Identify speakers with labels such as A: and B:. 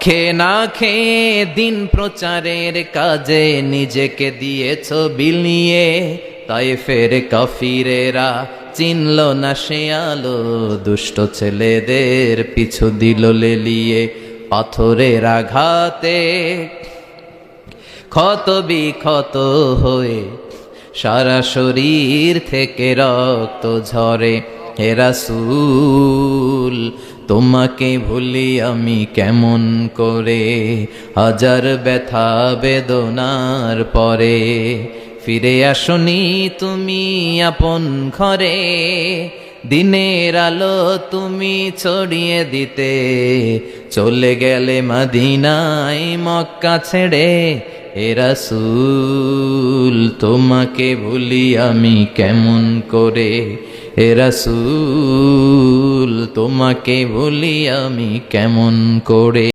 A: খেয়ে না খেয়ে দিন প্রচারের কাজে নিজেকে দিয়েছ বিলিয়ে, তায়েফের কাফিরেরা চিনল না সে আলো, দুষ্ট ছেলেদের পিছু দিল লেলিয়ে। পাথরের আঘাতে ক্ষত বিক্ষত হয়ে সারা শরীর থেকে রক্ত ঝরে। হে রাসূল তোমাকে ভুলি আমি কেমন করে, হাজার ব্যথা বেদনার পরে। ফিরে আসনি তুমি আপন ঘরে, দিনের আলো তুমি ছড়িয়ে দিতে, চলে গেলে মদিনায় মক্কা ছেড়ে। হে রাসূল তোমাকে ভুলি আমি কেমন করে, হে রাসূল তোমাকে ভুলি আমি কেমন করে।